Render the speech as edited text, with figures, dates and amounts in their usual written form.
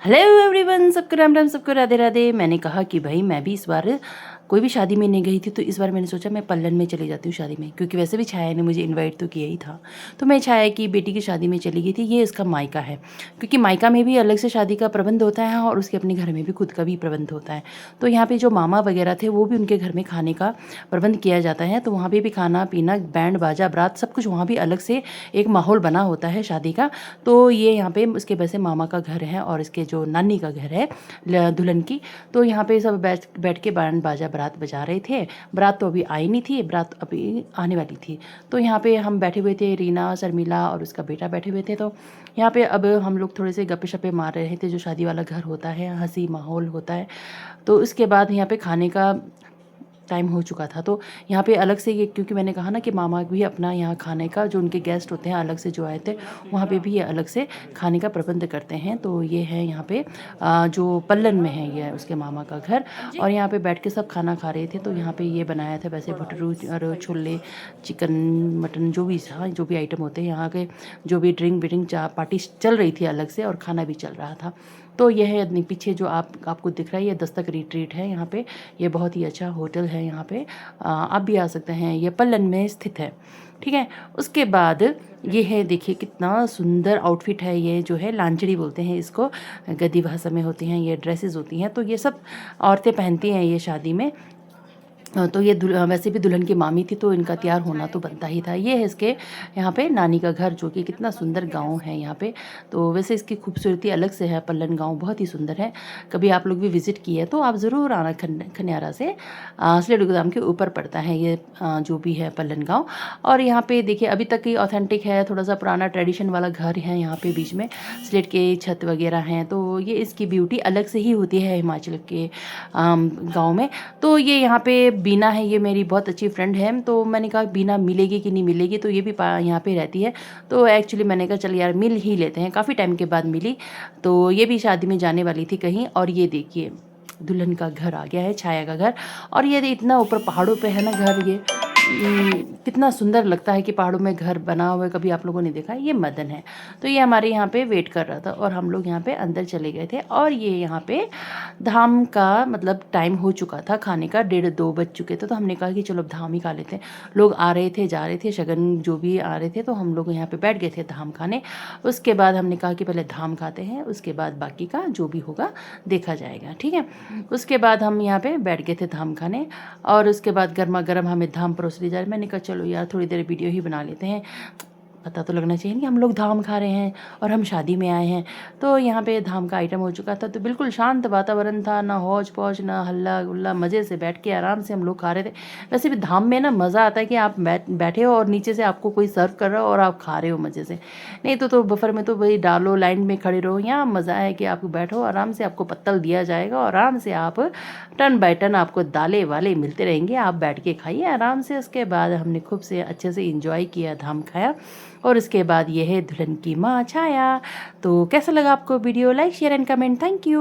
Hello everyone, सबको राम राम, सबको राधे राधे। मैंने कहा कि भाई मैं भी इस बार कोई भी शादी में नहीं गई थी, तो इस बार मैंने सोचा मैं पल्लन में चली जाती हूँ शादी में, क्योंकि वैसे भी छाया ने मुझे इनवाइट तो किया ही था। तो मैं छाया की बेटी की शादी में चली गई थी। ये इसका मायका है, क्योंकि मायका में भी अलग से शादी का प्रबंध होता है और उसके अपने घर में भी खुद का भी प्रबंध होता है। तो यहाँ पे जो मामा वगैरह थे वो भी उनके घर में खाने का प्रबंध किया जाता है। तो वहाँ पे भी खाना पीना, बैंड बाजा, बारात, सब कुछ वहाँ भी अलग से एक माहौल बना होता है शादी का। तो ये यहाँ पे उसके वैसे मामा का घर है और इसके जो नानी का घर है दुल्हन की। तो यहाँ पे सब बैठ बैठ के बैंड बाजा बारात बजा रहे थे। बारात तो अभी आई नहीं थी, बारात अभी आने वाली थी। तो यहाँ पे हम बैठे हुए थे, रीना, शर्मिला और उसका बेटा बैठे हुए थे। तो यहाँ पे अब हम लोग थोड़े से गप्पे शप्पे मार रहे थे। जो शादी वाला घर होता है, हंसी माहौल होता है। तो उसके बाद यहाँ पे खाने का टाइम हो चुका था। तो यहाँ पे अलग से ये, क्योंकि मैंने कहा ना कि मामा भी अपना यहाँ खाने का, जो उनके गेस्ट होते हैं अलग से जो आए थे, वहाँ पे भी ये अलग से खाने का प्रबंध करते हैं। तो ये है यहाँ पे जो पल्लन में है, ये है उसके मामा का घर। और यहाँ पे बैठ के सब खाना खा रहे थे। तो यहाँ पे ये बनाया था वैसे भटरू और छोले, चिकन, मटन, जो भी था, जो भी आइटम होते हैं यहाँ के, जो भी ड्रिंक विडिंग, चाय पार्टी चल रही थी अलग से, और खाना भी चल रहा था। तो यह है पीछे जो आपको दिख रहा है, ये दस्तक रिट्रीट है यहाँ पे। ये बहुत ही अच्छा होटल है यहाँ पे, आप भी आ सकते हैं। ये पल्लन में स्थित है, ठीक है। उसके बाद ये है, देखिए कितना सुंदर आउटफिट है। ये जो है लांचड़ी बोलते हैं इसको, गद्दी भाषा में होती हैं ये ड्रेसेस होती हैं। तो ये सब औरतें पहनती हैं ये शादी में। तो ये वैसे भी दुल्हन की मामी थी, तो इनका तैयार होना तो बनता ही था। ये है इसके यहाँ पे नानी का घर, जो कि कितना सुंदर गांव है यहाँ पे। तो वैसे इसकी खूबसूरती अलग से है। पल्लन गांव बहुत ही सुंदर है। कभी आप लोग भी विज़िट किए तो आप ज़रूर आना। खनियारा से सिलेट गोदाम के ऊपर पड़ता है ये जो भी है पल्लन गाँव। और यहाँ पे देखिए अभी तक की ऑथेंटिक है, थोड़ा सा पुराना ट्रेडिशन वाला घर है यहाँ पे बीच में, स्लेट के छत वगैरह हैं। तो ये इसकी ब्यूटी अलग से ही होती है हिमाचल के गाँव में। तो ये यहाँ पे बीना है, ये मेरी बहुत अच्छी फ्रेंड है। तो मैंने कहा बीना मिलेगी कि नहीं मिलेगी, तो ये भी यहाँ पे रहती है। तो एक्चुअली मैंने कहा चल यार मिल ही लेते हैं, काफ़ी टाइम के बाद मिली। तो ये भी शादी में जाने वाली थी कहीं। और ये देखिए दुल्हन का घर आ गया है, छाया का घर। और ये इतना ऊपर पहाड़ों पे है ना घर, ये कितना सुंदर लगता है कि पहाड़ों में घर बना हुआ है। कभी आप लोगों ने देखा है? ये मदन है। तो ये हमारे यहाँ पे वेट कर रहा था और हम लोग यहाँ पे अंदर चले गए थे। और ये यहाँ पे धाम का मतलब टाइम हो चुका था खाने का, 1:30-2 बज चुके थे। तो हमने कहा कि चलो अब धाम ही खा लेते हैं। लोग आ रहे थे, जा रहे थे, शगन जो भी आ रहे थे। तो हम लोग यहाँ पे बैठ गए थे धाम खाने। उसके बाद हमने कहा कि पहले धाम खाते हैं, उसके बाद बाकी का जो भी होगा देखा जाएगा, ठीक है। उसके बाद हम यहाँ पे बैठ गए थे धाम खाने। और उसके बाद गर्मा गर्म हमें धाम परोस ली जा रही। मैंने कहा चलो यार थोड़ी देर वीडियो ही बना लेते हैं, पता तो लगना चाहिए कि हम लोग धाम खा रहे हैं और हम शादी में आए हैं। तो यहाँ पे धाम का आइटम हो चुका था। तो बिल्कुल शांत वातावरण था, ना हौज पौज, ना हल्ला गुल्ला, मज़े से बैठ के आराम से हम लोग खा रहे थे। वैसे भी धाम में ना मज़ा आता है कि आप बैठे हो और नीचे से आपको कोई सर्व कर रहा हो और आप खा रहे हो मज़े से। नहीं तो बफर में तो भाई डालो, लाइन में खड़े रहो। यहाँ मज़ा है कि आप बैठो आराम से, आपको पत्तल दिया जाएगा और आराम से आप टर्न बाय टर्न आपको दालें वाले मिलते रहेंगे, आप बैठ के खाइए आराम से। उसके बाद हमने खूब से अच्छे से इंजॉय किया, धाम खाया। और उसके बाद ये है दुल्हन की माँ छाया। तो कैसा लगा आपको video? Like share and comment. Thank you.